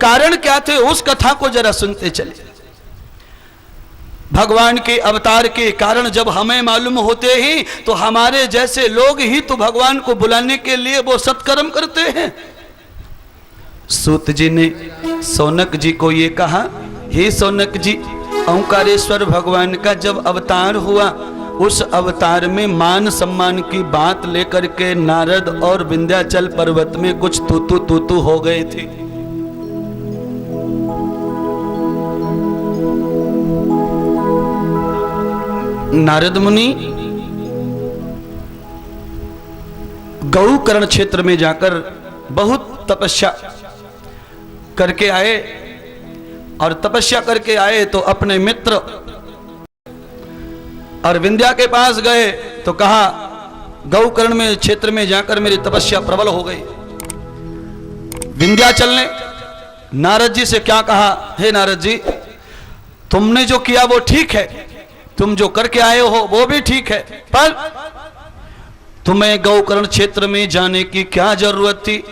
कारण क्या थे उस कथा को जरा सुनते चले। भगवान के अवतार के कारण जब हमें मालूम होते ही तो हमारे जैसे लोग ही तो भगवान को बुलाने के लिए वो सत्कर्म करते हैं। सूत जी ने सौनक जी को ये कहा, हे सौनक जी, ओंकारेश्वर भगवान का जब अवतार हुआ उस अवतार में मान सम्मान की बात लेकर के नारद और विंध्याचल पर्वत में कुछ तूतू हो गए थे। नारद मुनि गौकर्ण क्षेत्र में जाकर बहुत तपस्या करके आए और तपस्या करके आए तो अपने मित्र और विंध्या के पास गए तो कहा गौकर्ण में क्षेत्र में जाकर मेरी तपस्या प्रबल हो गई। विंध्याचल ने नारद जी से क्या कहा, हे नारद जी, तुमने जो किया वो ठीक है, तुम जो करके आए हो वो भी ठीक है, पर तुम्हें गौकर्ण क्षेत्र में जाने की क्या जरूरत थी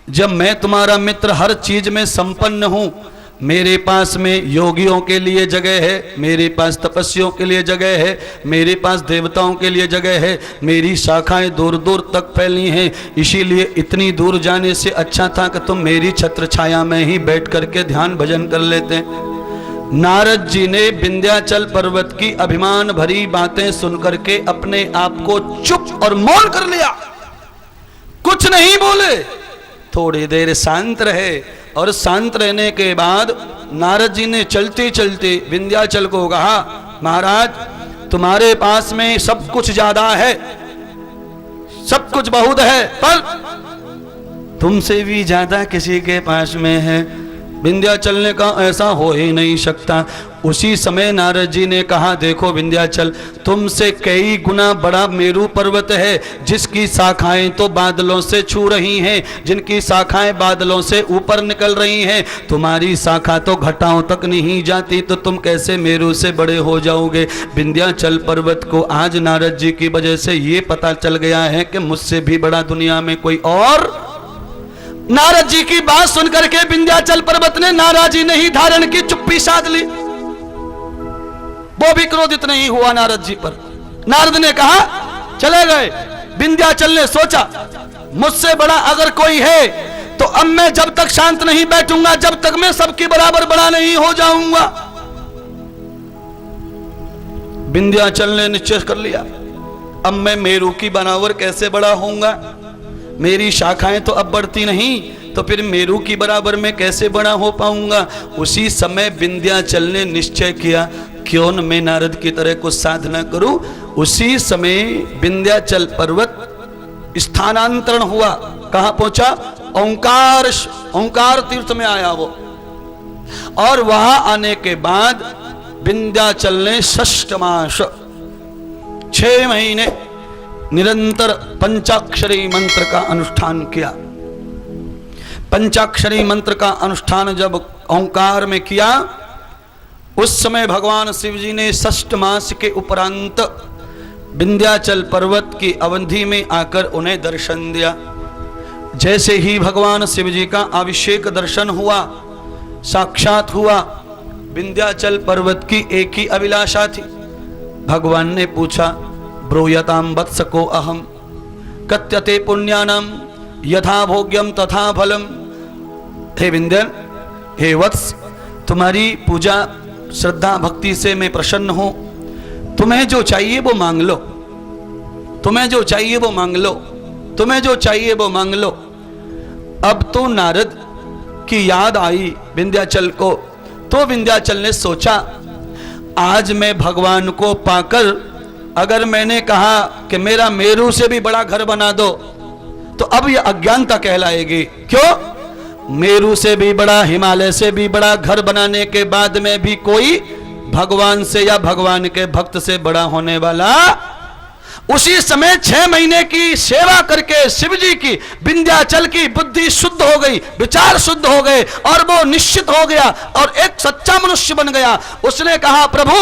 जब मैं तुम्हारा मित्र हर चीज में संपन्न हूं। मेरे पास में योगियों के लिए जगह है, मेरे पास तपस्वियों के लिए जगह है, मेरे पास देवताओं के लिए जगह है, मेरी शाखाएं दूर दूर तक फैली हैं। इसीलिए इतनी दूर जाने से अच्छा था कि तुम मेरी छत्र छाया में ही बैठ करके ध्यान भजन कर लेते। नारद जी ने विंध्याचल पर्वत की अभिमान भरी बातें सुनकर के अपने आप को चुप और मौन कर लिया, कुछ नहीं बोले। थोड़ी देर शांत रहे और शांत रहने के बाद नारद जी ने चलते चलते विंध्याचल को कहा, महाराज, तुम्हारे पास में सब कुछ ज्यादा है, सब कुछ बहुत है, पर तुमसे भी ज्यादा किसी के पास में है। विंध्याचल ने कहा, ऐसा हो ही नहीं सकता। उसी समय नारद जी ने कहा, देखो विंध्याचल, तुमसे कई गुना बड़ा मेरू पर्वत है जिसकी शाखाएं तो बादलों से छू रही हैं, जिनकी शाखाएं बादलों से ऊपर निकल रही हैं। तुम्हारी शाखा तो घटाओं तक नहीं जाती, तो तुम कैसे मेरू से बड़े हो जाओगे। विंध्याचल पर्वत को आज नारद जी की वजह से ये पता चल गया है कि मुझसे भी बड़ा दुनिया में कोई और। नारद जी की बात सुनकर के विंध्याचल पर्वत ने नाराजी नहीं धारण की, चुप्पी साध ली। वो भी क्रोधित नहीं हुआ नारद जी पर। नारद ने कहा, चले गए। विंध्याचल ने सोचा, मुझसे बड़ा अगर कोई है तो अब मैं जब तक शांत नहीं बैठूंगा जब तक मैं सबके बराबर बड़ा नहीं हो जाऊंगा। विंध्याचल ने निश्चय कर लिया, अब मैं मेरू की बराबर कैसे बड़ा होऊंगा। मेरी शाखाएं तो अब बढ़ती नहीं, तो फिर मेरू की बराबर में कैसे बड़ा हो पाऊंगा। उसी समय विंध्याचल ने निश्चय किया, क्यों न मैं नारद की तरह कुछ साधना करूं। उसी समय विंध्याचल पर्वत स्थानांतरण हुआ। कहां पहुंचा? ओंकार तीर्थ में आया वो। और वहां आने के बाद विंध्याचल ने 6 मास 6 महीने निरंतर पंचाक्षरी मंत्र का अनुष्ठान किया। पंचाक्षरी मंत्र का अनुष्ठान जब ओंकार में किया, उस समय भगवान शिव जी ने 6 मास के उपरांत विंध्याचल पर्वत की अवधि में आकर उन्हें दर्शन दिया। जैसे ही भगवान शिव जी का अभिषेक दर्शन हुआ, साक्षात हुआ, विंध्याचल पर्वत की एक ही अभिलाषा थी। भगवान ने पूछा, ब्रूयताम वत्सको अहम कत्यते पुण्यानाम यथा भोग्यम तथा फलम। हे विंध्यन, हे वत्स, तुम्हारी पूजा श्रद्धा भक्ति से मैं प्रसन्न हूं। तुम्हें जो चाहिए वो मांग लो, तुम्हें जो चाहिए वो मांग लो, तुम्हें जो चाहिए वो मांग लो। अब तो नारद की याद आई विंध्याचल को, तो विंध्याचल ने सोचा, आज मैं भगवान को पाकर अगर मैंने कहा कि मेरा मेरू से भी बड़ा घर बना दो, तो अब यह अज्ञानता कहलाएगी। क्यों? मेरू से भी बड़ा, हिमालय से भी बड़ा घर बनाने के बाद में भी कोई भगवान से या भगवान के भक्त से बड़ा होने वाला। उसी समय 6 महीने की सेवा करके शिव जी की विंध्याचल की बुद्धि शुद्ध हो गई, विचार शुद्ध हो गए और वो निश्चित हो गया और एक सच्चा मनुष्य बन गया। उसने कहा, प्रभु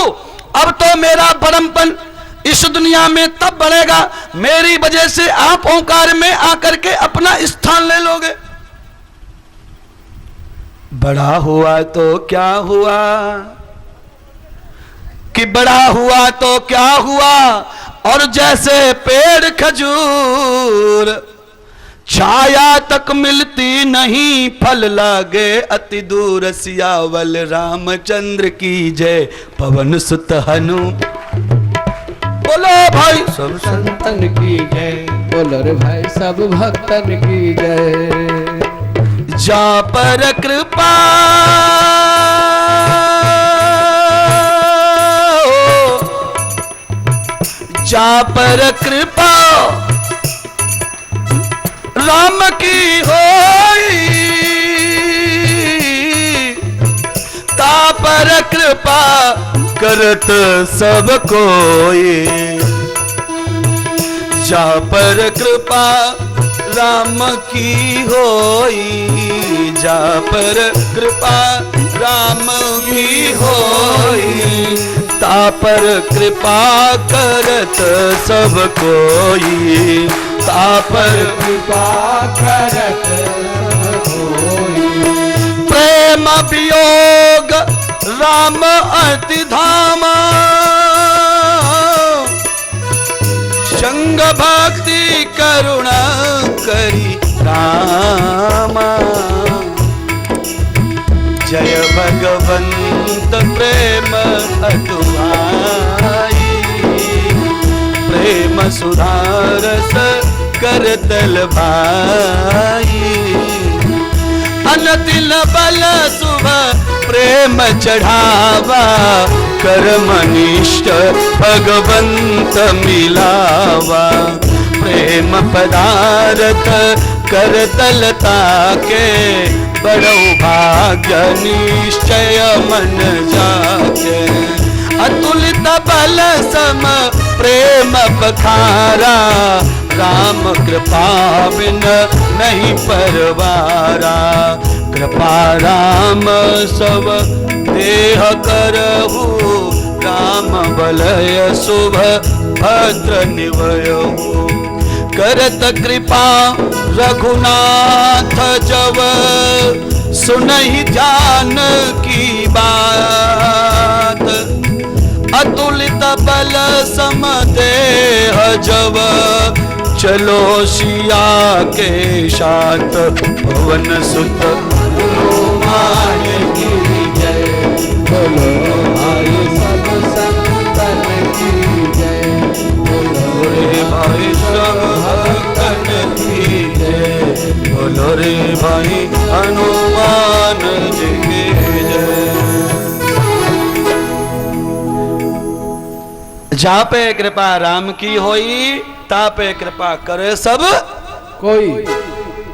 अब तो मेरा बड़प्पन इस दुनिया में तब बढ़ेगा मेरी वजह से आप ओंकार में आकर के अपना स्थान ले लोगे। बड़ा हुआ तो क्या हुआ, कि बड़ा हुआ तो क्या हुआ, और जैसे पेड़ खजूर छाया तक मिलती नहीं, फल लागे अति दूर। सियावल रामचंद्र की जय, पवन सुत हनु। बोलो भाई सब संतन की जय, बोलो रे भाई सब भक्तन की जय। जा पर कृपा जा पर कृपा राम की होई, ता पर कृपा करत सब कोई। जा पर कृपा राम की होई, जा पर कृपा राम की होई, ता पर कृपा करत सब कोई, ता पर कृपा करत सब कोई। प्रेम वियोग राम अति धामा, संग भक्ति करुणा करी रामा। जय भगवंत प्रेम अतुभाई, प्रेम सुधारस करतल भाई। अनतिल बल शुभ प्रेम चढ़ावा, कर्मनिष्ठ भगवंत मिलावा। प्रेम पदार्थ करतलता के, बड़ो भाग्य निश्चय मन जाके। अतुलित बल सम प्रेम पखारा, राम कृपा बिन नहीं परवारा। कृपा राम सब देह करहु, राम बलय शुभ भद्र निवयहु। करत कृपा रघुनाथ जब, सुनहि जान की बात। अतुलित बल सम देह जब, चलो सिया के साथ। पवन सुत हनुमान की जय, बोलो भाई सब संतन की जय, बोलो रे भाई सब भक्तन की जय, बोलो रे भाई हनुमान जी की जय। जहाँ पे कृपा राम की होई, ता पे कृपा करे सब कोई।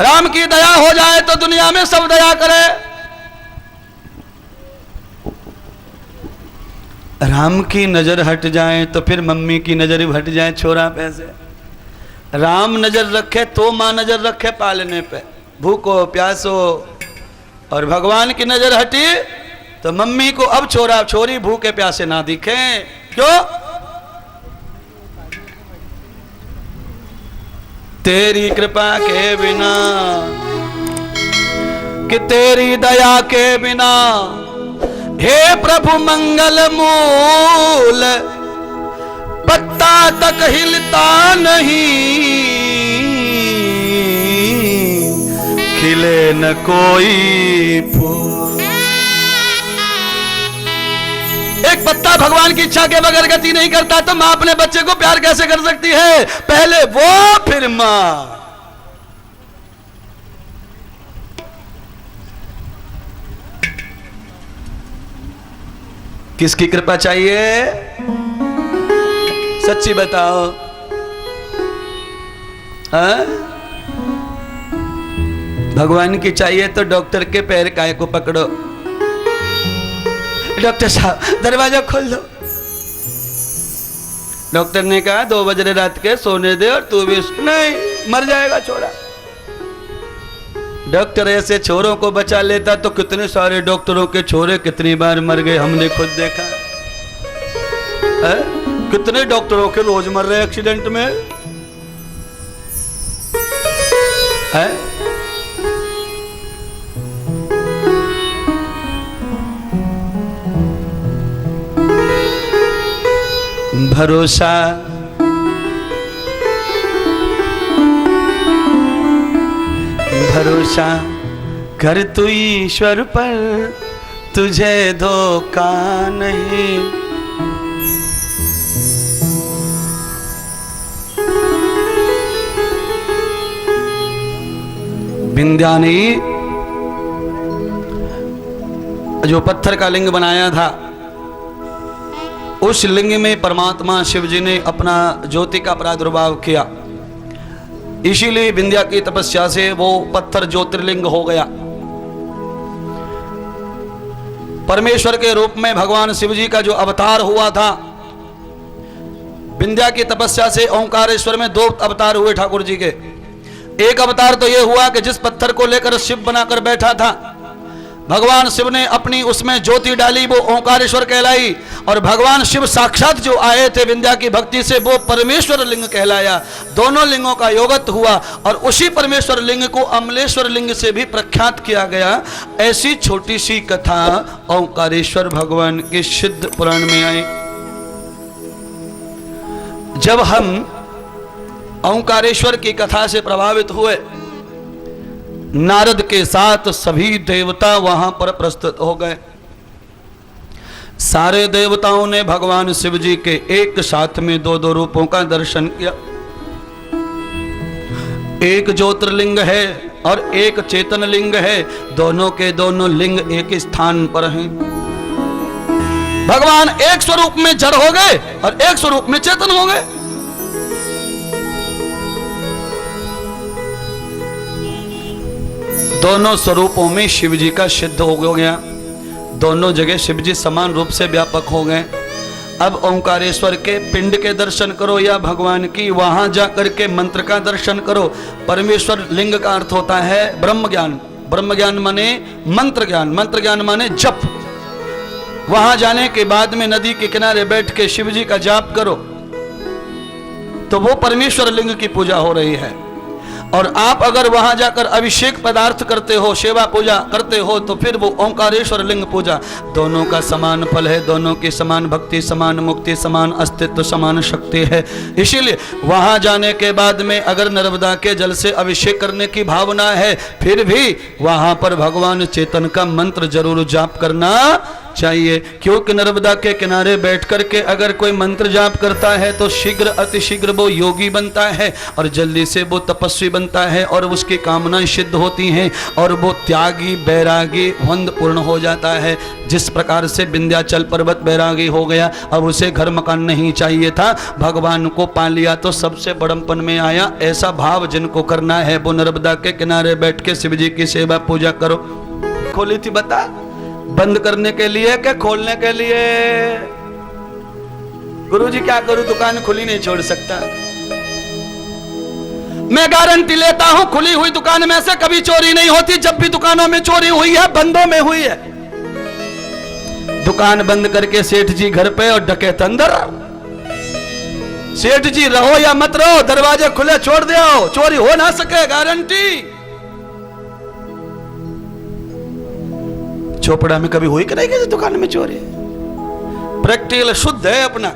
राम की दया हो जाए तो दुनिया में सब दया करे। राम की नजर हट जाए तो फिर मम्मी की नजर भी हट जाए छोरा पे से। राम नजर रखे तो माँ नजर रखे पालने पे, भूखो प्यासो। और भगवान की नजर हटी तो मम्मी को अब छोरा छोरी भूखे प्यासे ना दिखे। क्यों? तेरी कृपा के बिना, कि तेरी दया के बिना, हे प्रभु मंगल मूल, पत्ता तक हिलता नहीं, खिले न कोई फूल। एक पत्ता भगवान की इच्छा के बगैर गति नहीं करता, तो मां अपने बच्चे को प्यार कैसे कर सकती है? पहले वो फिर मां। किसकी कृपा चाहिए? सच्ची बताओ। हाँ? भगवान की चाहिए तो डॉक्टर के पैर काय को पकड़ो। डॉक्टर साहब दरवाजा खोल दो। डॉक्टर ने कहा 2 बजे रात के सोने दे और तू भी नहीं, मर जाएगा छोरा। डॉक्टर ऐसे छोरों को बचा लेता तो कितने सारे डॉक्टरों के छोरे कितनी बार मर गए, हमने खुद देखा है। कितने डॉक्टरों के रोज मर रहे एक्सीडेंट में है। भरोसा भरोसा कर तू ईश्वर पर, तुझे धोखा नहीं। विंध्या ने जो पत्थर का लिंग बनाया था, उस लिंग में परमात्मा शिव जी ने अपना ज्योति का प्रादुर्भाव किया। इसीलिए विंध्या की तपस्या से वो पत्थर ज्योतिर्लिंग हो गया। परमेश्वर के रूप में भगवान शिव जी का जो अवतार हुआ था, विंध्या की तपस्या से ओंकारेश्वर में 2 अवतार हुए ठाकुर जी के। एक अवतार तो यह हुआ कि जिस पत्थर को लेकर शिव बनाकर बैठा था, भगवान शिव ने अपनी उसमें ज्योति डाली, वो ओंकारेश्वर कहलाई। और भगवान शिव साक्षात जो आए थे विंध्या की भक्ति से, वो परमेश्वर लिंग कहलाया। दोनों लिंगों का योगत हुआ और उसी परमेश्वर लिंग को अमलेश्वर लिंग से भी प्रख्यात किया गया। ऐसी छोटी सी कथा ओंकारेश्वर भगवान के सिद्ध पुराण में आई। जब हम ओंकारेश्वर की कथा से प्रभावित हुए, नारद के साथ सभी देवता वहां पर प्रस्तुत हो गए। सारे देवताओं ने भगवान शिव जी के एक साथ में 2-2 रूपों का दर्शन किया। एक ज्योतिर्लिंग है और एक चेतन लिंग है, दोनों के दोनों लिंग एक स्थान पर हैं। भगवान एक स्वरूप में जड़ हो गए और एक स्वरूप में चेतन हो गए। दोनों स्वरूपों में शिव जी का सिद्ध हो गया। दोनों जगह शिव जी समान रूप से व्यापक हो गए। अब ओंकारेश्वर के पिंड के दर्शन करो या भगवान की वहां जाकर के मंत्र का दर्शन करो। परमेश्वर लिंग का अर्थ होता है ब्रह्म ज्ञान। ब्रह्म ज्ञान माने मंत्र ज्ञान, मंत्र ज्ञान माने जप। वहां जाने के बाद में नदी के किनारे बैठ के शिव जी का जाप करो तो वो परमेश्वर लिंग की पूजा हो रही है। और आप अगर वहां जाकर अभिषेक पदार्थ करते हो, सेवा पूजा करते हो, तो फिर वो ओंकारेश्वर लिंग पूजा। दोनों का समान फल है, दोनों की समान भक्ति, समान मुक्ति, समान अस्तित्व, समान शक्ति है। इसीलिए वहां जाने के बाद में अगर नर्मदा के जल से अभिषेक करने की भावना है, फिर भी वहां पर भगवान चेतन का मंत्र जरूर जाप करना चाहिए। क्योंकि नर्मदा के किनारे बैठ करके अगर कोई मंत्र जाप करता है तो शीघ्र अतिशीघ्र वो योगी बनता है और जल्दी से वो तपस्वी बनता है और उसकी कामनाएं सिद्ध होती हैं और वो त्यागी, बैरागी, वंद पूर्ण हो जाता है। जिस प्रकार से विंध्याचल पर्वत बैरागी हो गया, अब उसे घर मकान नहीं चाहिए था, भगवान को पा लिया तो सबसे बड़प्पन में आया। ऐसा भाव जिनको करना है वो नर्मदा के किनारे बैठ के शिव जी की सेवा पूजा करो। खोली थी बता, बंद करने के लिए क्या खोलने के लिए? गुरुजी क्या करूं, दुकान खुली नहीं छोड़ सकता। मैं गारंटी लेता हूं खुली हुई दुकान में से कभी चोरी नहीं होती। जब भी दुकानों में चोरी हुई है, बंदों में हुई है। दुकान बंद करके सेठ जी घर पे और डकैत अंदर। सेठ जी रहो या मत रहो, दरवाजे खुले छोड़ दो, चोरी हो ना सके, गारंटी। चोपड़ा में कभी हुई कि नहीं किसी दुकान में चोरी? प्रैक्टिकल शुद्ध है अपना।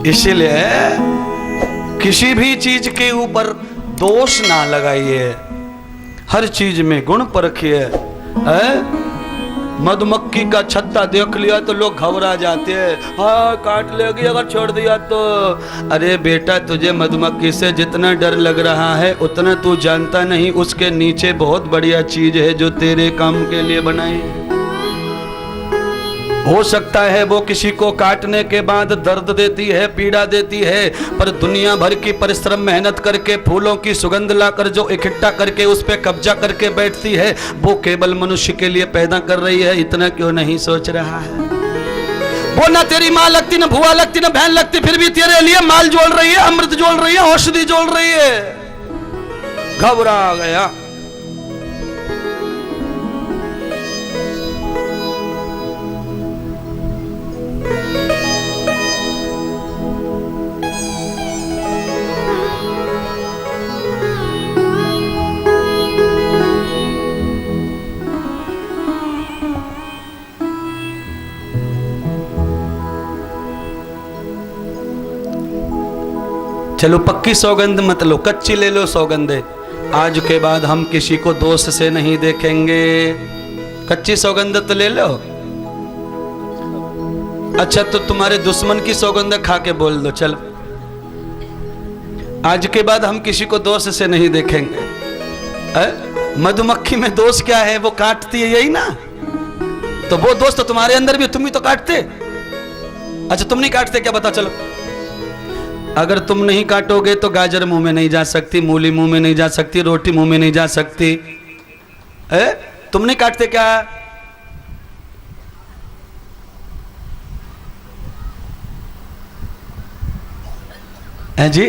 इसीलिए किसी भी चीज के ऊपर दोष ना लगाइए, हर चीज में गुण परखिए। मधुमक्खी का छत्ता देख लिया तो लोग घबरा जाते हैं, हाँ काट लेगी अगर छोड़ दिया तो। अरे बेटा, तुझे मधुमक्खी से जितना डर लग रहा है उतना तू जानता नहीं, उसके नीचे बहुत बढ़िया चीज है जो तेरे काम के लिए बनाई है। हो सकता है वो किसी को काटने के बाद दर्द देती है, पीड़ा देती है, पर दुनिया भर की परिश्रम मेहनत करके फूलों की सुगंध लाकर जो इकट्ठा करके उस पे कब्जा करके बैठती है, वो केवल मनुष्य के लिए पैदा कर रही है। इतना क्यों नहीं सोच रहा है? वो ना तेरी माँ लगती, ना भुआ लगती, ना बहन लगती, फिर भी तेरे लिए माल जोड़ रही है, अमृत जोड़ रही है, औषधि जोड़ रही है। घबरा गया। चलो पक्की सौगंध मत लो, कच्ची ले लो सौगंधे। आज के बाद हम किसी को दोस्त से नहीं देखेंगे, कच्ची सौगंध तो ले लो। अच्छा तो तुम्हारे दुश्मन की सौगंध खा के बोल दो, चलो आज के बाद हम किसी को दोस्त से नहीं देखेंगे। मधुमक्खी में दोष क्या है, वो काटती है यही ना, तो वो दोस्त तो तुम्हारे अंदर भी, तुम भी तो काटते। अच्छा तुम नहीं काटते क्या, बता चलो। अगर तुम नहीं काटोगे तो गाजर मुंह में नहीं जा सकती, मूली मुंह में नहीं जा सकती, रोटी मुंह में नहीं जा सकती। तुम नहीं काटते क्या? है जी,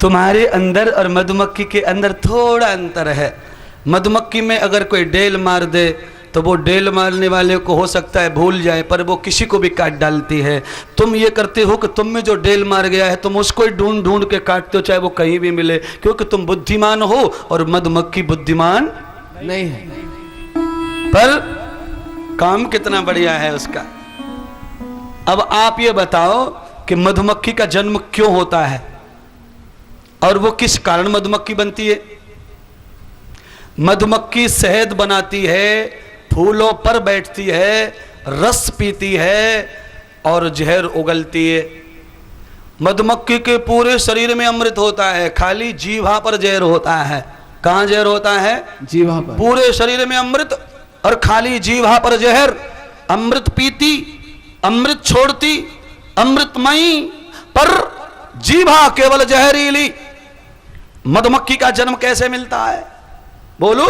तुम्हारे अंदर और मधुमक्खी के अंदर थोड़ा अंतर है। मधुमक्खी में अगर कोई डेल मार दे तो वो डेल मारने वाले को हो सकता है भूल जाए, पर वो किसी को भी काट डालती है। तुम ये करते हो कि तुम में जो डेल मार गया है तुम उसको ही ढूंढ ढूंढ के काटते हो, चाहे वो कहीं भी मिले, क्योंकि तुम बुद्धिमान हो और मधुमक्खी बुद्धिमान नहीं है। पर काम कितना बढ़िया है उसका। अब आप ये बताओ कि मधुमक्खी का जन्म क्यों होता है और वो किस कारण मधुमक्खी बनती है। मधुमक्खी शहद बनाती है, फूलों पर बैठती है, रस पीती है और जहर उगलती है। मधुमक्खी के पूरे शरीर में अमृत होता है, खाली जीभा पर जहर होता है। कहाँ जहर होता है? जीभा पर। पूरे शरीर में अमृत और खाली जीभा पर जहर। अमृत पीती, अमृत छोड़ती, अमृतमयी, पर जीभा केवल जहरीली। मधुमक्खी का जन्म कैसे मिलता है बोलो,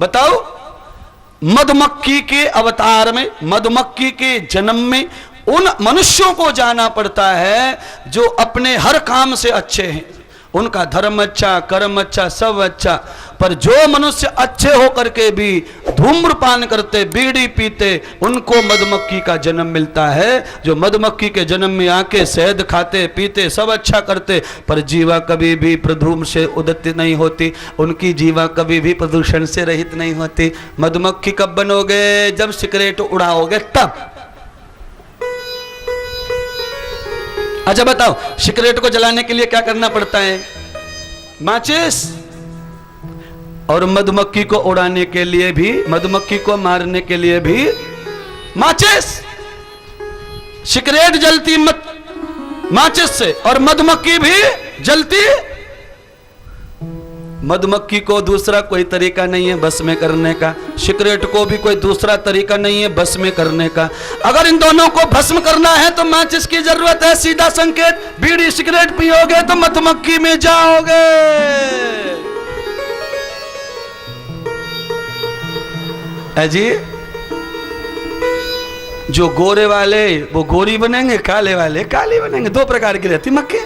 बताओ। मधुमक्खी के अवतार में, मधुमक्खी के जन्म में उन मनुष्यों को जाना पड़ता है जो अपने हर काम से अच्छे हैं, उनका धर्म अच्छा, कर्म अच्छा, सब अच्छा। पर जो मनुष्य अच्छे होकर के भी धूम्रपान करते, बीड़ी पीते, उनको मधुमक्खी का जन्म मिलता है। जो मधुमक्खी के जन्म में आके शहद खाते पीते सब अच्छा करते, पर जीवा कभी भी प्रधूम से उदित नहीं होती, उनकी जीवा कभी भी प्रदूषण से रहित नहीं होती। मधुमक्खी कब बनोगे? जब सिगरेट उड़ाओगे तब। अच्छा बताओ, सिगरेट को जलाने के लिए क्या करना पड़ता है? माचिस। और मधुमक्खी को उड़ाने के लिए भी, मधुमक्खी को मारने के लिए भी माचिस। सिगरेट जलती माचिस से और मधुमक्खी भी जलती। मधुमक्खी को दूसरा कोई तरीका नहीं है बस में करने का, सिगरेट को भी कोई दूसरा तरीका नहीं है बस में करने का। अगर इन दोनों को भस्म करना है तो माचिस की जरूरत है, सीधा संकेत। बीड़ी सिगरेट पियोगे तो मधुमक्खी में जाओगे। जी, जो गोरे वाले वो गोरी बनेंगे, काले वाले काली बनेंगे। दो प्रकार की रहती मक्खी।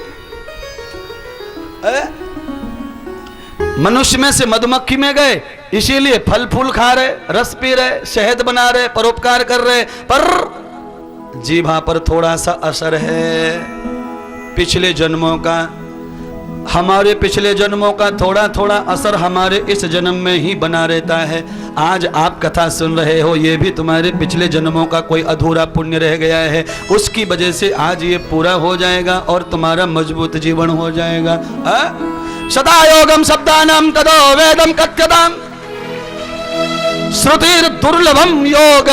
मनुष्य में से मधुमक्खी में गए, इसीलिए फल फूल खा रहे, रस पी रहे, शहद बना रहे, परोपकार कर रहे, पर जीभा पर थोड़ा सा असर है पिछले जन्मों का। हमारे पिछले जन्मों का थोड़ा थोड़ा असर हमारे इस जन्म में ही बना रहता है। आज आप कथा सुन रहे हो, ये भी तुम्हारे पिछले जन्मों का कोई अधूरा पुण्य रह गया है, उसकी वजह से आज ये पूरा हो जाएगा और तुम्हारा मजबूत जीवन हो जाएगा। सदा योगम शब्दानां तदो वेदम कथ्यताम् श्रुतिर दुर्लभम योग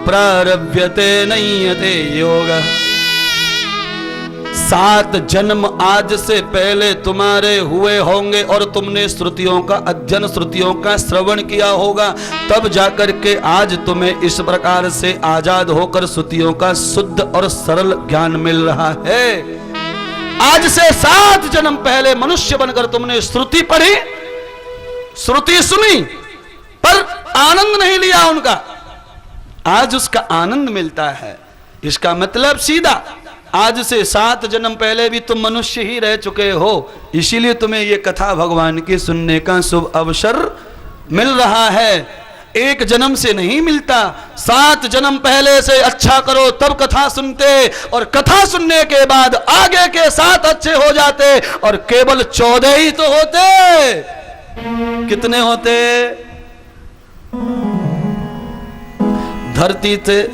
प्रारभ्यते नय्यते योग। 7 जन्म आज से पहले तुम्हारे हुए होंगे और तुमने श्रुतियों का अध्ययन, श्रुतियों का श्रवण किया होगा, तब जाकर के आज तुम्हें इस प्रकार से आजाद होकर श्रुतियों का शुद्ध और सरल ज्ञान मिल रहा है। आज से 7 जन्म पहले मनुष्य बनकर तुमने श्रुति पढ़ी, श्रुति सुनी, पर आनंद नहीं लिया उनका। आज उसका आनंद मिलता है। इसका मतलब सीधा, आज से 7 जन्म पहले भी तुम मनुष्य ही रह चुके हो, इसीलिए तुम्हें ये कथा भगवान की सुनने का शुभ अवसर मिल रहा है। एक जन्म से नहीं मिलता, 7 जन्म पहले से अच्छा करो तब कथा सुनते, और कथा सुनने के बाद आगे के 7 अच्छे हो जाते, और केवल 14 ही तो होते। कितने होते?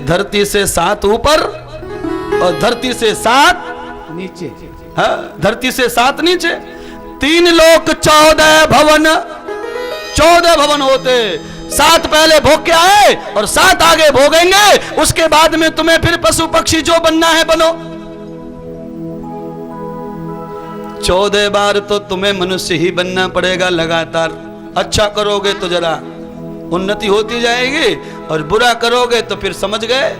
धरती से 7 ऊपर और धरती से 7 नीचे हाँ, धरती से 7 नीचे, 3 लोक 14 भवन, 14 भवन होते, 7 पहले भोग के आए और 7 आगे भोगेंगे, उसके बाद में तुम्हें फिर पशु पक्षी जो बनना है बनो। 14 बार तो तुम्हें मनुष्य ही बनना पड़ेगा लगातार। अच्छा करोगे तो जरा उन्नति होती जाएगी और बुरा करोगे तो फिर समझ गए।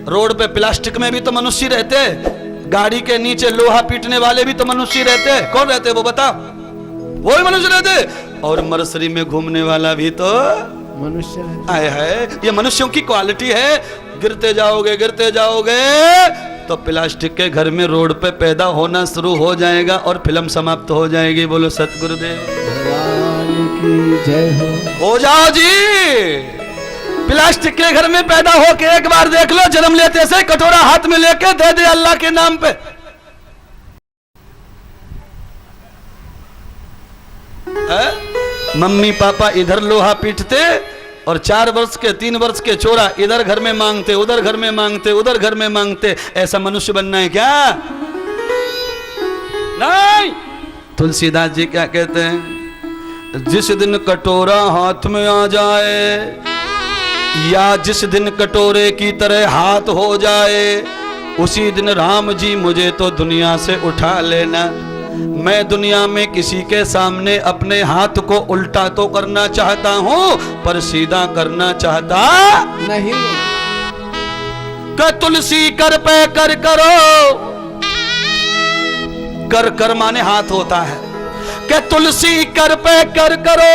रोड पे प्लास्टिक में भी तो मनुष्य रहते, गाड़ी के नीचे लोहा पीटने वाले भी तो मनुष्य रहते। कौन रहते वो बताओ? वो भी मनुष्य रहते। और मरसरी में घूमने वाला भी तो मनुष्य आए है। ये मनुष्यों की क्वालिटी है। गिरते जाओगे तो प्लास्टिक के घर में रोड पे पैदा होना शुरू हो जाएगा और फिल्म समाप्त हो जाएगी। बोलो सतगुरुदेव भगवान की जय हो जाओ जी। प्लास्टिक के घर में पैदा होके एक बार देख लो, जन्म लेते से कटोरा हाथ में लेके दे दे अल्लाह के नाम पे। मम्मी पापा इधर लोहा पीटते और 4 वर्ष के 3 वर्ष के छोरा इधर घर में मांगते, उधर घर में मांगते, उधर घर में मांगते। ऐसा मनुष्य बनना है क्या? नहीं। तुलसीदास जी क्या कहते हैं? जिस दिन कटोरा हाथ में आ जाए या जिस दिन कटोरे की तरह हाथ हो जाए, उसी दिन राम जी मुझे तो दुनिया से उठा लेना। मैं दुनिया में किसी के सामने अपने हाथ को उल्टा तो करना चाहता हूं, पर सीधा करना चाहता नहीं। कि तुलसी कर पे कर करो, कर कर माने हाथ होता है। कि तुलसी कर पे कर करो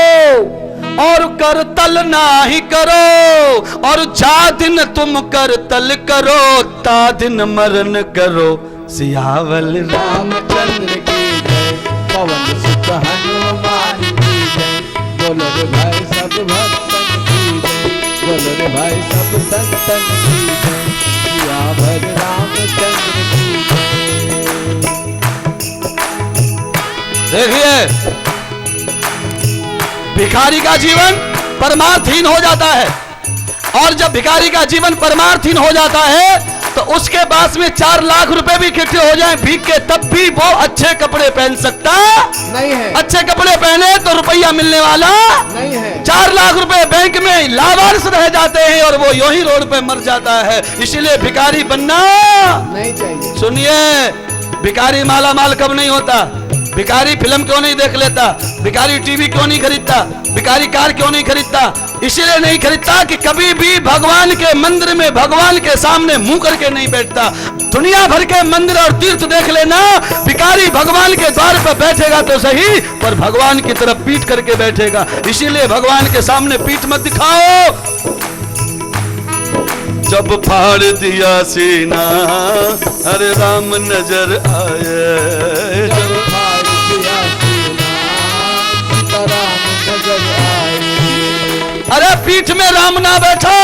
और कर तल ना ही करो, और जा दिन तुम कर तल करो, ता दिन मरण करो। सियावल रामचंद्र की जय, पवन सुत हनुमान की जय। बोलो रे भाई सब भक्तन की जय, बोलो रे भाई सब संतन की जय। सियावर रामचंद्र की जय। देखिए, भिखारी का जीवन परमार्थहीन हो जाता है, और जब भिखारी का जीवन परमार्थहीन हो जाता है तो उसके पास में 4 लाख रुपए भी इकट्ठे हो जाए भीख के, तब भी वो अच्छे कपड़े पहन सकता नहीं है। अच्छे कपड़े पहने तो रुपया मिलने वाला नहीं है। 4 लाख रुपए बैंक में लावारिस रह जाते हैं और वो यूं ही रोड पे मर जाता है। इसलिए भिखारी बनना नहीं चाहिए। सुनिए, भिखारी माला माल कब नहीं होता? भिखारी फिल्म क्यों नहीं देख लेता? भिखारी टीवी क्यों नहीं खरीदता? भिखारी कार क्यों नहीं खरीदता? इसलिए नहीं खरीदता कि कभी भी भगवान के मंदिर में भगवान के सामने मुंह करके नहीं बैठता। दुनिया भर के मंदिर और तीर्थ देख लेना, भिखारी भगवान के द्वार पर बैठेगा तो सही, पर भगवान की तरफ पीठ करके बैठेगा। इसीलिए भगवान के सामने पीठ मत दिखाओ। जब फाड़ दिया सीना अरे राम नजर आए, जब फाड़ दिया सीना राम नजर आए। अरे पीठ में राम ना बैठो।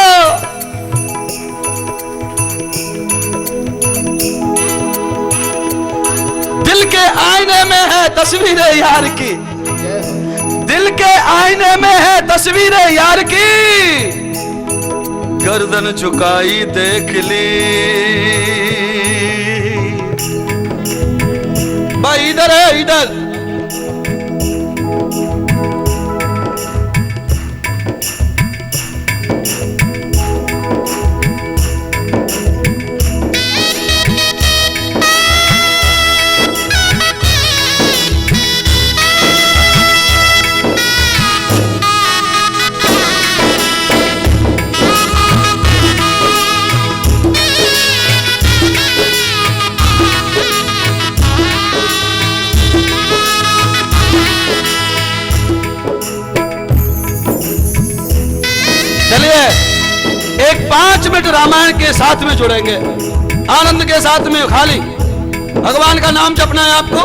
दिल के आईने में है तस्वीर यार की, दिल के आईने में है तस्वीर यार की। गर्दन झुकाई देख ली, भाई इधर है इधर। एक 5 मिनट रामायण के साथ में जुड़ेंगे, आनंद के साथ में। खाली भगवान का नाम जपना है आपको।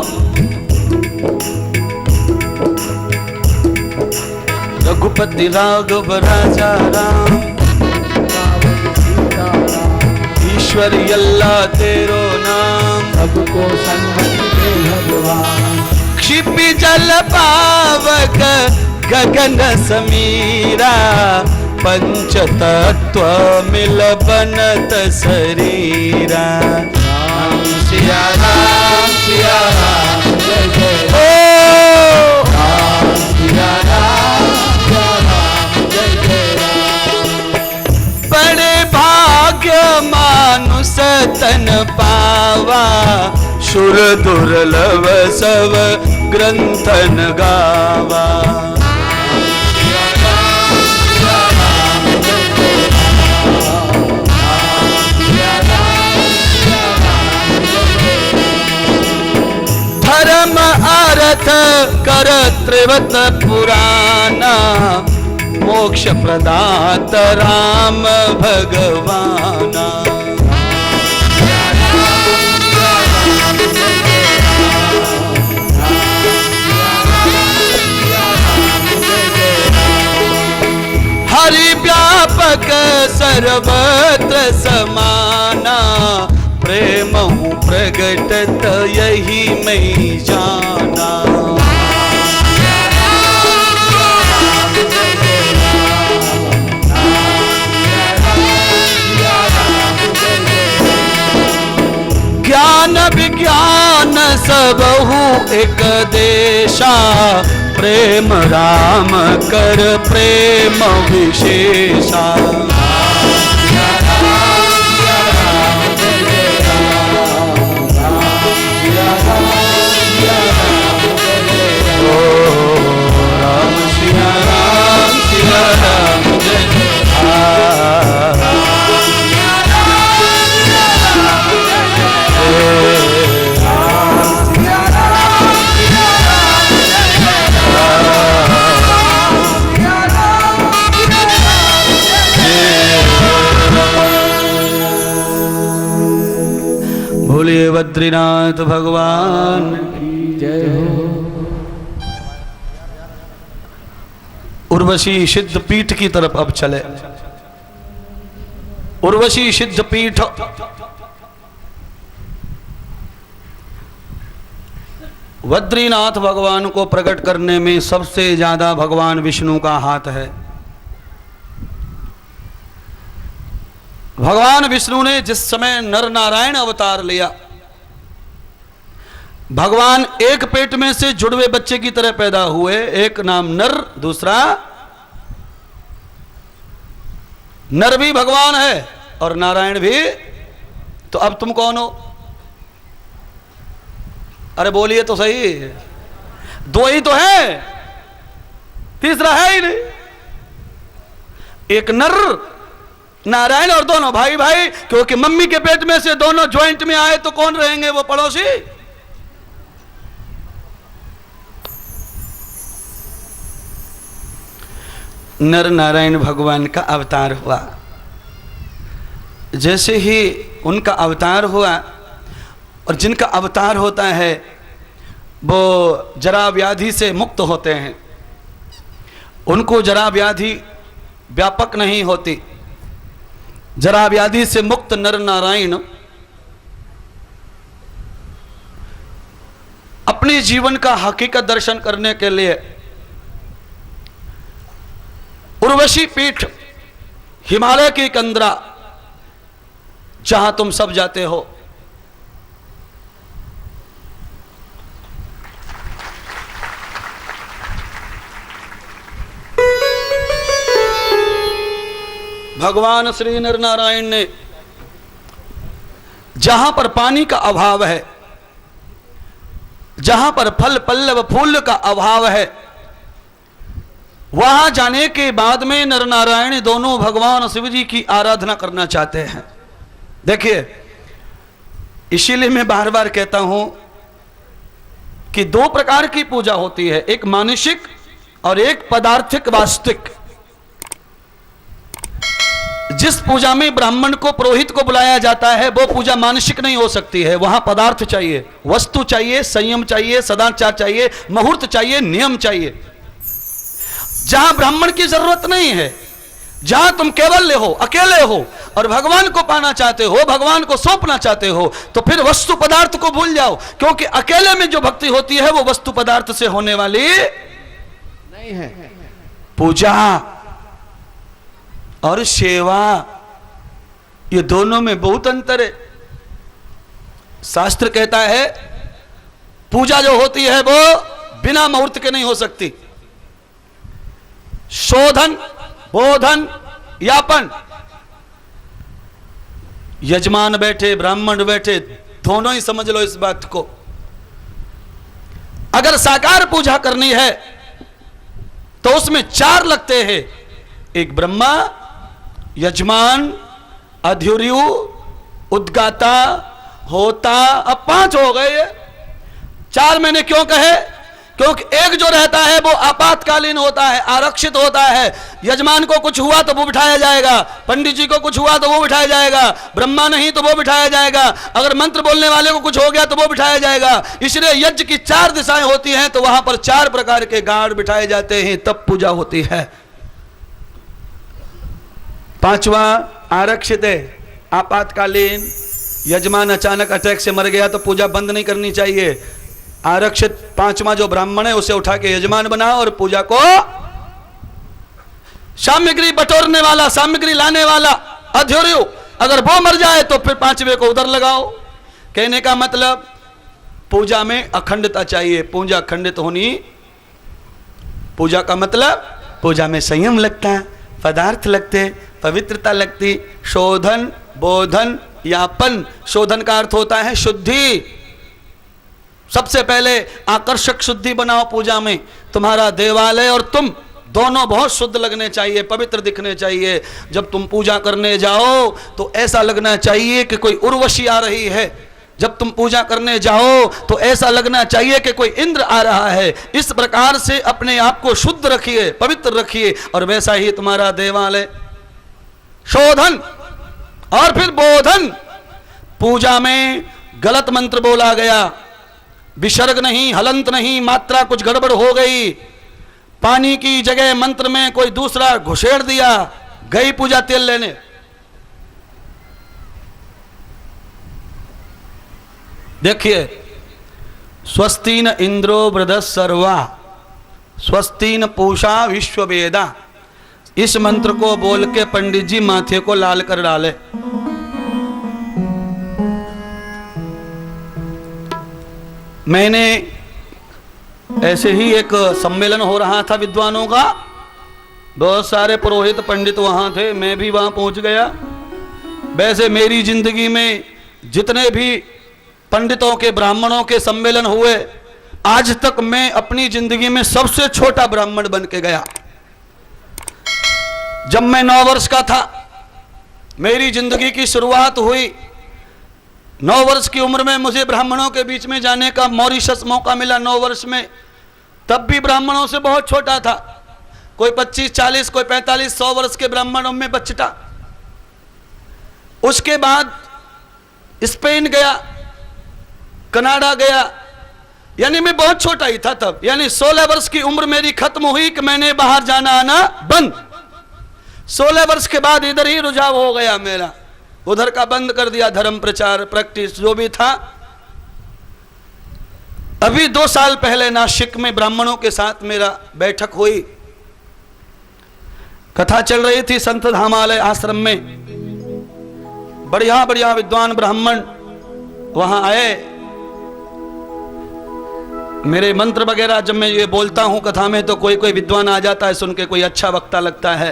रघुपति राघव राजा राम, ईश्वरी अल्लाह तेरो नाम, सबको सन्मति दे भगवान। क्षिपि जल पावक गगन समीरा, पंच तत्व मिल बनत शरीरा। राम सिया राम जय जय ओ राम सिया राम जय जय राम। बड़े भाग्य मानुष तन पावा सुर दुर्लभ सब ग्रंथन गावा। धर्म अर्थ कर त्रिवत पुराना मोक्ष प्रदात राम भगवाना। हरि व्यापक सर्वत्र समाना प्रेम हूँ प्रगटत यही मैं जाना। ज्ञान विज्ञान सबहु एक देशा प्रेम राम कर प्रेम विशेषा। बोलिए बद्रीनाथ भगवान की जय हो। उर्वशी सिद्ध पीठ की तरफ अब चले। उर्वशी सिद्ध पीठ बद्रीनाथ भगवान को प्रकट करने में सबसे ज्यादा भगवान विष्णु का हाथ है। भगवान विष्णु ने जिस समय नर नारायण अवतार लिया, भगवान एक पेट में से जुड़वे बच्चे की तरह पैदा हुए, एक नाम नर, दूसरा नर भी भगवान है और नारायण भी। तो अब तुम कौन हो? अरे बोलिए तो सही, दो ही तो है, तीसरा है ही नहीं। एक नर नारायण और दोनों भाई भाई, क्योंकि मम्मी के पेट में से दोनों ज्वाइंट में आए तो कौन रहेंगे? वो पड़ोसी। नर नारायण भगवान का अवतार हुआ। जैसे ही उनका अवतार हुआ, और जिनका अवतार होता है वो जरा व्याधि से मुक्त होते हैं, उनको जरा व्याधि व्यापक नहीं होती। जरा व्याधि से मुक्त नर नारायण अपने जीवन का हकीकत दर्शन करने के लिए उर्वशी पीठ, हिमालय की कंदरा, जहां तुम सब जाते हो, भगवान श्री नर नारायण ने जहां पर पानी का अभाव है, जहां पर फल पल्लव फूल का अभाव है, वहां जाने के बाद में नर नारायण दोनों भगवान शिव जी की आराधना करना चाहते हैं। देखिए, इसीलिए मैं बार बार कहता हूं कि दो प्रकार की पूजा होती है, एक मानसिक और एक पदार्थिक वास्तविक। जिस पूजा में ब्राह्मण को पुरोहित को बुलाया जाता है वो पूजा मानसिक नहीं हो सकती है, वहां पदार्थ चाहिए, वस्तु चाहिए, संयम चाहिए, सदाचार चाहिए, मुहूर्त चाहिए, नियम चाहिए। जहां ब्राह्मण की जरूरत नहीं है, जहां तुम केवल हो, अकेले हो और भगवान को पाना चाहते हो, भगवान को सौंपना चाहते हो, तो फिर वस्तु पदार्थ को भूल जाओ, क्योंकि अकेले में जो भक्ति होती है वो वस्तु पदार्थ से होने वाली नहीं है। पूजा और सेवा, ये दोनों में बहुत अंतर है। शास्त्र कहता है पूजा जो होती है वो बिना मुहूर्त के नहीं हो सकती। शोधन, बोधन, यापन, यजमान बैठे, ब्राह्मण बैठे, दोनों ही समझ लो इस बात को। अगर साकार पूजा करनी है तो उसमें 4 लगते हैं, एक ब्रह्मा, यजमान, अध्वर्यु, उद्गाता, होता, अब 5 हो गए ये। 4 मैंने क्यों कहे? क्योंकि एक जो रहता है वो आपातकालीन होता है, आरक्षित होता है। यजमान को कुछ हुआ तो वो बिठाया जाएगा, पंडित जी को कुछ हुआ तो वो बिठाया जाएगा, ब्रह्मा नहीं तो वो बिठाया जाएगा, अगर मंत्र बोलने वाले को कुछ हो गया तो वो बिठाया जाएगा। इसलिए यज्ञ की 4 दिशाएं होती हैं तो वहां पर 4 प्रकार के गार्ड बिठाए जाते हैं, तब पूजा होती है। 5वां आरक्षित है, आपातकालीन। यजमान अचानक अटैक से मर गया तो पूजा बंद नहीं करनी चाहिए। आरक्षित 5वां जो ब्राह्मण है उसे उठा के यजमान बना और पूजा को, सामग्री बटोरने वाला, सामग्री लाने वाला अध्वर्यु, अगर वो मर जाए तो फिर 5वें को उधर लगाओ। कहने का मतलब पूजा में अखंडता चाहिए, पूजा अखंडित होनी। पूजा का मतलब पूजा में संयम लगता है, पदार्थ लगते, पवित्रता लगती। शोधन, बोधन, यापन। शोधन का अर्थ होता है शुद्धि। सबसे पहले आकर्षक शुद्धि बनाओ पूजा में। तुम्हारा देवालय और तुम दोनों बहुत शुद्ध लगने चाहिए, पवित्र दिखने चाहिए। जब तुम पूजा करने जाओ तो ऐसा लगना चाहिए कि कोई उर्वशी आ रही है। जब तुम पूजा करने जाओ तो ऐसा लगना चाहिए कि कोई इंद्र आ रहा है। इस प्रकार से अपने आप को शुद्ध रखिए, पवित्र रखिए, और वैसा ही तुम्हारा देवालय। शोधन और फिर बोधन। पूजा में गलत मंत्र बोला गया, विसर्ग नहीं, हलंत नहीं, मात्रा कुछ गड़बड़ हो गई, पानी की जगह मंत्र में कोई दूसरा घुसेड़ दिया, गई पूजा तेल लेने। देखिए, स्वस्ति न इंद्रो वृधस्सर्वा स्वस्ति न पूषा विश्ववेदा, इस मंत्र को बोल के पंडित जी माथे को लाल कर डाले। मैंने ऐसे ही एक सम्मेलन हो रहा था विद्वानों का, बहुत सारे पुरोहित पंडित वहां थे, मैं भी वहां पहुंच गया। वैसे मेरी जिंदगी में जितने भी पंडितों के, ब्राह्मणों के सम्मेलन हुए, आज तक मैं अपनी जिंदगी में सबसे छोटा ब्राह्मण बन के गया। जब मैं 9 वर्ष का था, मेरी जिंदगी की शुरुआत हुई। 9 वर्ष की उम्र में मुझे ब्राह्मणों के बीच में जाने का मॉरिशस मौका मिला। 9 वर्ष में, तब भी ब्राह्मणों से बहुत छोटा था। कोई 25, 40, कोई 45, 100 वर्ष के ब्राह्मणों में बचता। उसके बाद स्पेन गया, कनाडा गया, यानी मैं बहुत छोटा ही था तब। यानी 16 वर्ष की उम्र मेरी खत्म हुई कि मैंने बाहर जाना आना बंद। 16 वर्ष के बाद इधर ही रुझाव हो गया मेरा, उधर का बंद कर दिया, धर्म प्रचार, प्रैक्टिस जो भी था। अभी 2 साल पहले नासिक में ब्राह्मणों के साथ मेरा बैठक हुई, कथा चल रही थी संत धामालय आश्रम में। बढ़िया बढ़िया विद्वान ब्राह्मण वहां आए। मेरे मंत्र वगैरह जब मैं ये बोलता हूं कथा में तो कोई कोई विद्वान आ जाता है, सुन के कोई अच्छा वक्ता लगता है।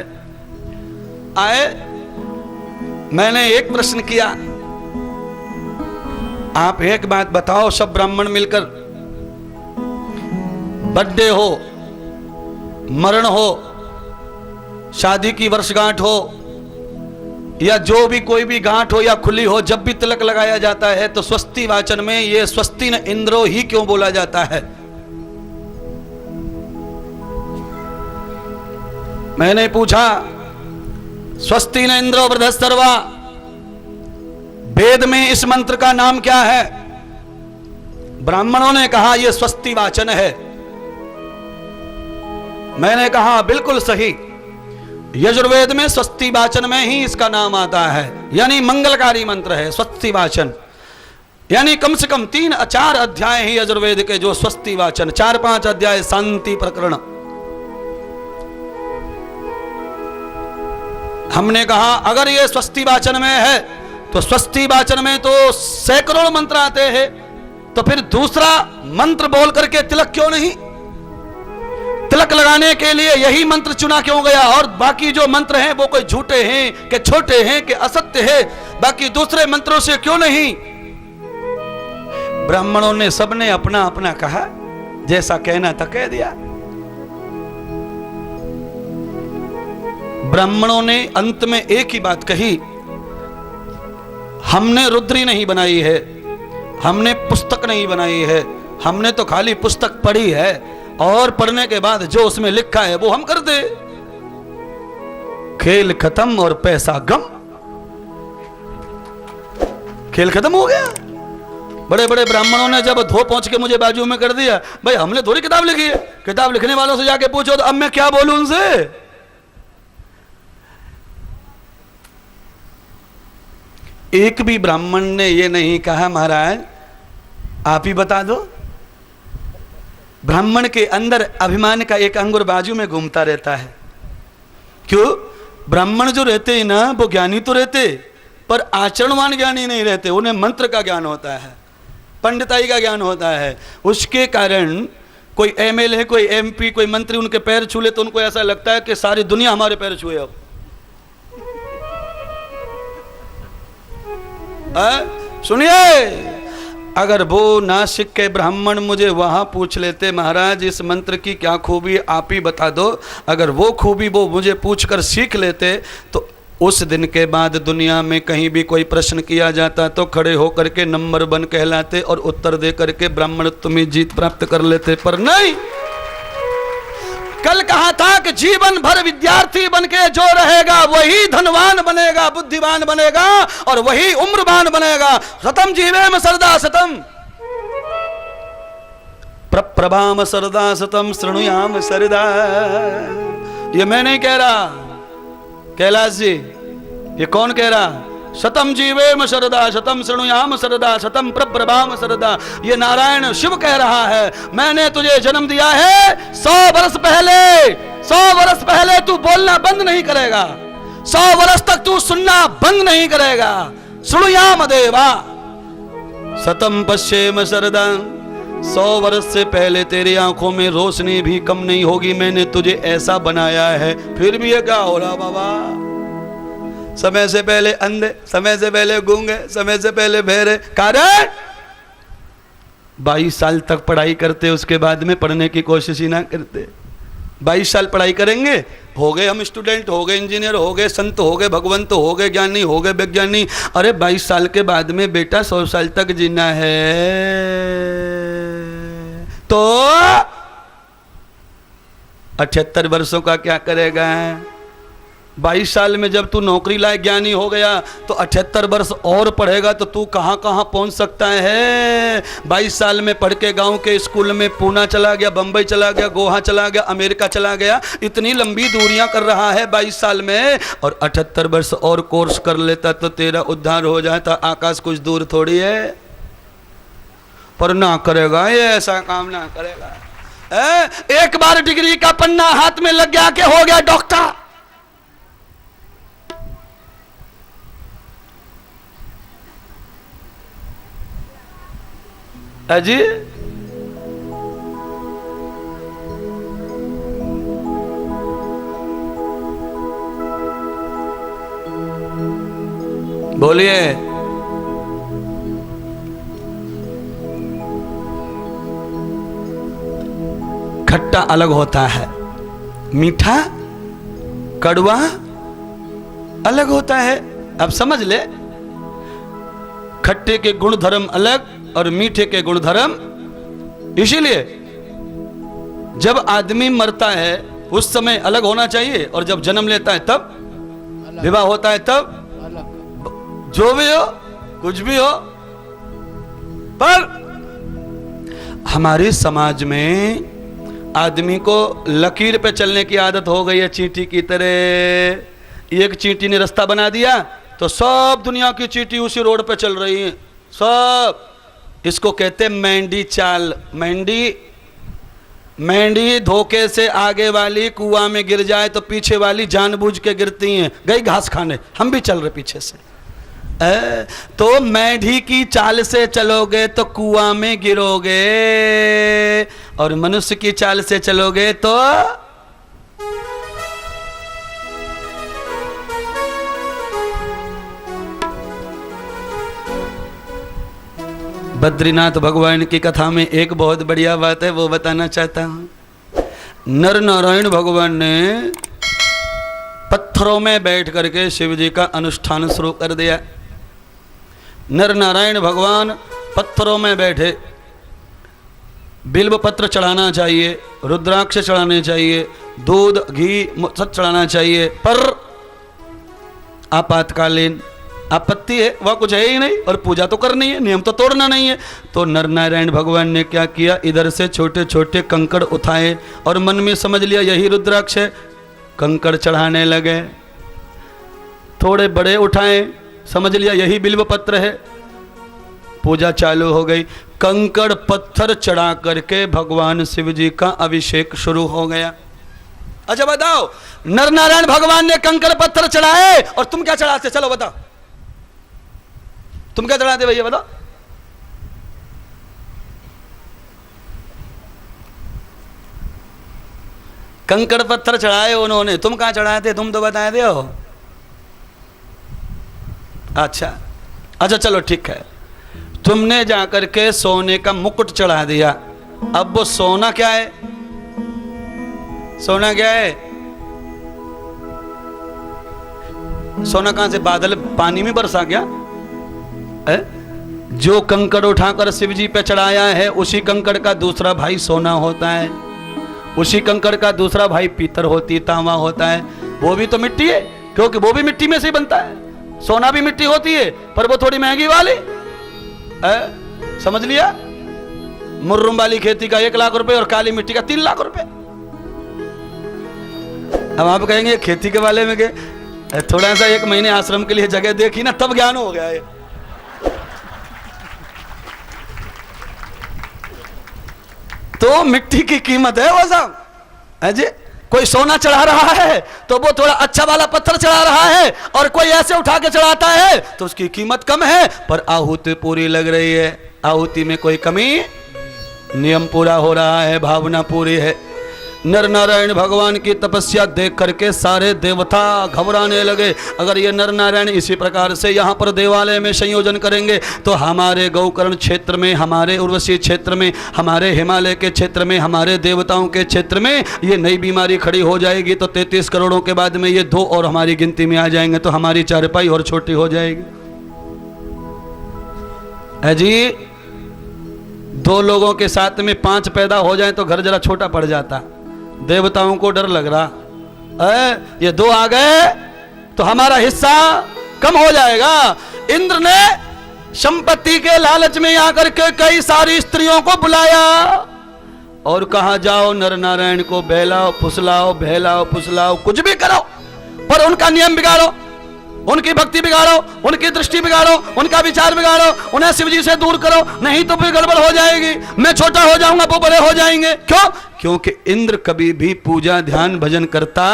आए, मैंने एक प्रश्न किया, आप एक बात बताओ, सब ब्राह्मण मिलकर बर्थडे हो, मरण हो, शादी की वर्षगांठ हो, या जो भी कोई भी गांठ हो या खुली हो, जब भी तिलक लगाया जाता है तो स्वस्ति वाचन में ये स्वस्ति न इंद्रो ही क्यों बोला जाता है? मैंने पूछा, स्वस्ति न इंद्रो वृधस्सर्वा, वेद में इस मंत्र का नाम क्या है? ब्राह्मणों ने कहा यह स्वस्ति वाचन है। मैंने कहा बिल्कुल सही, यजुर्वेद में स्वस्ति वाचन में ही इसका नाम आता है, यानी मंगलकारी मंत्र है स्वस्ति वाचन। यानी कम से कम 3-4 अध्याय ही यजुर्वेद के जो स्वस्ति वाचन, 4-5 अध्याय शांति प्रकरण। हमने कहा अगर ये स्वस्ति वाचन में है तो स्वस्ति वाचन में तो सैकड़ों मंत्र आते हैं, तो फिर दूसरा मंत्र बोल करके तिलक क्यों नहीं? तिलक लगाने के लिए यही मंत्र चुना क्यों गया? और बाकी जो मंत्र हैं वो कोई झूठे हैं कि छोटे हैं कि असत्य है, बाकी दूसरे मंत्रों से क्यों नहीं? ब्राह्मणों ने सबने अपना अपना कहा, जैसा कहना था कह दिया। ब्राह्मणों ने अंत में एक ही बात कही, हमने रुद्री नहीं बनाई है, हमने पुस्तक नहीं बनाई है, हमने तो खाली पुस्तक पढ़ी है और पढ़ने के बाद जो उसमें लिखा है वो हम कर दे। खेल खत्म और पैसा गम। खेल खत्म हो गया। बड़े बड़े ब्राह्मणों ने जब धो पहुंच के मुझे बाजू में कर दिया, भाई हमने थोड़ी किताब लिखी है, किताब लिखने वालों से जाके पूछो तो अब मैं क्या बोलूं उनसे? एक भी ब्राह्मण ने ये नहीं कहा महाराज आप ही बता दो। ब्राह्मण के अंदर अभिमान का एक अंगुर बाजू में घूमता रहता है। क्यों? ब्राह्मण जो रहते हैं ना वो ज्ञानी तो रहते, पर आचरणवान ज्ञानी नहीं रहते। उन्हें मंत्र का ज्ञान होता है, पंडिताई का ज्ञान होता है। उसके कारण कोई एमएलए, कोई एमपी, कोई मंत्री उनके पैर छूले तो उनको ऐसा लगता है कि सारी दुनिया हमारे पैर छुए। अब सुनिए, अगर वो नासिक के ब्राह्मण मुझे वहां पूछ लेते महाराज इस मंत्र की क्या खूबी आप ही बता दो, अगर वो खूबी वो मुझे पूछकर सीख लेते तो उस दिन के बाद दुनिया में कहीं भी कोई प्रश्न किया जाता तो खड़े होकर के नंबर 1 कहलाते और उत्तर दे करके ब्राह्मण तुम्हें जीत प्राप्त कर लेते। पर नहीं, कल कहा था कि जीवन भर विद्यार्थी बनके जो रहेगा वही धनवान बनेगा, बुद्धिमान बनेगा और वही उम्रवान बनेगा। शतम जीवेम सरदा शतम प्रभाम सरदा शतम शृणुयाम सरदा। ये मैं नहीं कह रहा, कैलाश जी, ये कौन कह रहा? शतम जीवेम शरदा शतम शृणुयाम शरदा शतम प्रभाम शरदा। ये नारायण शिव कह रहा है। मैंने तुझे जन्म दिया है 100 वर्ष पहले, 100 वर्ष पहले तू बोलना बंद नहीं करेगा, 100 वर्ष तक तू सुनना बंद नहीं करेगा। शृणुयाम देवा शतम पश्येम शरदा। 100 वर्ष से पहले तेरी आंखों में रोशनी भी कम नहीं होगी। मैंने तुझे ऐसा बनाया है। फिर भी ये क्या हो रहा बाबा? समय से पहले अंधे, समय से पहले गूंगे, समय से पहले बहरे। कारण 22 साल तक पढ़ाई करते, उसके बाद में पढ़ने की कोशिश ही ना करते। 22 साल पढ़ाई करेंगे, हो गए हम स्टूडेंट, हो गए इंजीनियर, हो गए संत, हो गए भगवंत, हो गए ज्ञानी, हो गए वैज्ञानी। अरे 22 साल के बाद में बेटा 100 साल तक जीना है तो 78 वर्षों का क्या करेगा? 22 साल में जब तू नौकरी लायक ज्ञानी हो गया तो 78 वर्ष और पढ़ेगा तो तू कहाँ कहाँ पहुँच सकता है। 22 साल में पढ़ के गाँव के स्कूल में पूना चला गया, बम्बई चला गया, गोवा चला गया, अमेरिका चला गया। इतनी लंबी दूरियां कर रहा है 22 साल में। और 78 वर्ष और कोर्स कर लेता तो तेरा उद्धार हो जाता। आकाश कुछ दूर थोड़ी है। पर ना करेगा, ये ऐसा काम ना करेगा। एक बार डिग्री का पन्ना हाथ में लग गया कि हो गया डॉक्टर। अजी बोलिए। खट्टा अलग होता है, मीठा कड़वा अलग होता है। अब समझ ले, खट्टे के गुण धर्म अलग और मीठे के गुण धर्म। इसीलिए जब आदमी मरता है उस समय अलग होना चाहिए, और जब जन्म लेता है तब, विवाह होता है तब, जो भी हो, कुछ भी हो। पर हमारे समाज में आदमी को लकीर पे चलने की आदत हो गई है, चींटी की तरह। एक चींटी ने रास्ता बना दिया तो सब दुनिया की चींटी उसी रोड पे चल रही है, सब। इसको कहते हैं मेंढी चाल। मेंढी धोखे से आगे वाली कुआं में गिर जाए तो पीछे वाली जानबूझ के गिरती हैं, गई घास खाने, हम भी चल रहे पीछे से। तो मेढी की चाल से चलोगे तो कुआं में गिरोगे, और मनुष्य की चाल से चलोगे तो बद्रीनाथ भगवान की कथा में एक बहुत बढ़िया बात है, वो बताना चाहता हूं। नर नारायण भगवान ने पत्थरों में बैठ करके शिव जी का अनुष्ठान शुरू कर दिया। नर नारायण भगवान पत्थरों में बैठे, बिल्व पत्र चढ़ाना चाहिए, रुद्राक्ष चढ़ाने चाहिए, दूध घी सब चढ़ाना चाहिए, पर आपातकालीन आपत्ति है, वह कुछ है ही नहीं, और पूजा तो करनी है, नियम तो तोड़ना नहीं है। तो नर नारायण भगवान ने क्या किया, इधर से छोटे छोटे कंकड़ उठाए और मन में समझ लिया यही रुद्राक्ष है, कंकड़ चढ़ाने लगे। थोड़े बड़े उठाए, समझ लिया यही बिल्व पत्र है, पूजा चालू हो गई। कंकड़ पत्थर चढ़ा करके भगवान शिव जी का अभिषेक शुरू हो गया। अच्छा बताओ, नर नारायण भगवान ने कंकड़ पत्थर चढ़ाए और तुम क्या चढ़ाते? चलो बताओ, तुम क्या चढ़ाते भैया बताओ? कंकड़ पत्थर चढ़ाए उन्होंने, तुम कहां चढ़ाए थे? तुम तो बताए थे हो। अच्छा अच्छा चलो ठीक है, तुमने जाकर के सोने का मुकुट चढ़ा दिया। अब वो सोना क्या है? सोना क्या है? सोना कहां से? बादल पानी में बरसा गया है? जो कंकड़ उठाकर शिव जी पे चढ़ाया है उसी कंकड़ का दूसरा भाई सोना होता है, उसी कंकड़ का दूसरा भाई पीतल होती, तांबा होता है। वो भी तो मिट्टी है, क्योंकि वो भी मिट्टी में से ही बनता है। सोना भी मिट्टी होती है, पर वो थोड़ी महंगी वाली है, समझ लिया? मुर्रुम वाली खेती का 1 लाख रुपए और काली मिट्टी का 3 लाख रुपए। अब आप कहेंगे खेती के वाले में गए, थोड़ा सा 1 महीने आश्रम के लिए जगह देखी ना, तब ज्ञान हो गया है। तो मिट्टी की कीमत है वो सब है जी। कोई सोना चढ़ा रहा है तो वो थोड़ा अच्छा वाला पत्थर चढ़ा रहा है, और कोई ऐसे उठा के चढ़ाता है तो उसकी कीमत कम है, पर आहुति पूरी लग रही है। आहुति में कोई कमी, नियम पूरा हो रहा है, भावना पूरी है। नर नारायण भगवान की तपस्या देख करके सारे देवता घबराने लगे। अगर ये नर नारायण इसी प्रकार से यहाँ पर देवालय में संयोजन करेंगे तो हमारे गौकर्ण क्षेत्र में, हमारे उर्वशी क्षेत्र में, हमारे हिमालय के क्षेत्र में, हमारे देवताओं के क्षेत्र में ये नई बीमारी खड़ी हो जाएगी। तो 33 करोड़ों के बाद में ये 2 और हमारी गिनती में आ जाएंगे, तो हमारी चारपाई और छोटी हो जाएगी। है जी, 2 लोगों के साथ में 5 पैदा हो जाए तो घर जरा छोटा पड़ जाता। देवताओं को डर लग रहा है, ये 2 आ गए तो हमारा हिस्सा कम हो जाएगा। इंद्र ने संपत्ति के लालच में आकर के कई सारी स्त्रियों को बुलाया और कहा जाओ नर नारायण को बहलाओ फुसलाओ, बहलाओ फुसलाओ, कुछ भी करो, पर उनका नियम बिगाड़ो, उनकी भक्ति बिगाड़ो, उनकी दृष्टि बिगाड़ो, उनका विचार बिगाड़ो, उन्हें शिव जी से दूर करो, नहीं तो फिर गड़बड़ हो जाएगी। मैं छोटा हो जाऊंगा, वो बड़े हो जाएंगे। क्यों? क्योंकि इंद्र कभी भी पूजा ध्यान भजन करता।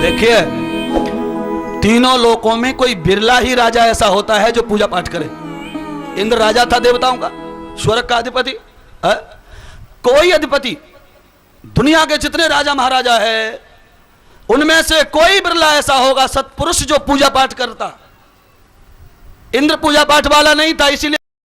देखिए, तीनों लोकों में कोई बिरला ही राजा ऐसा होता है जो पूजा पाठ करे। इंद्र राजा था देवताओं का, स्वर्ग का अधिपति। कोई अधिपति, दुनिया के जितने राजा महाराजा है उनमें से कोई बिरला ऐसा होगा सत्पुरुष जो पूजा पाठ करता। इंद्र पूजा पाठ वाला नहीं था, इसीलिए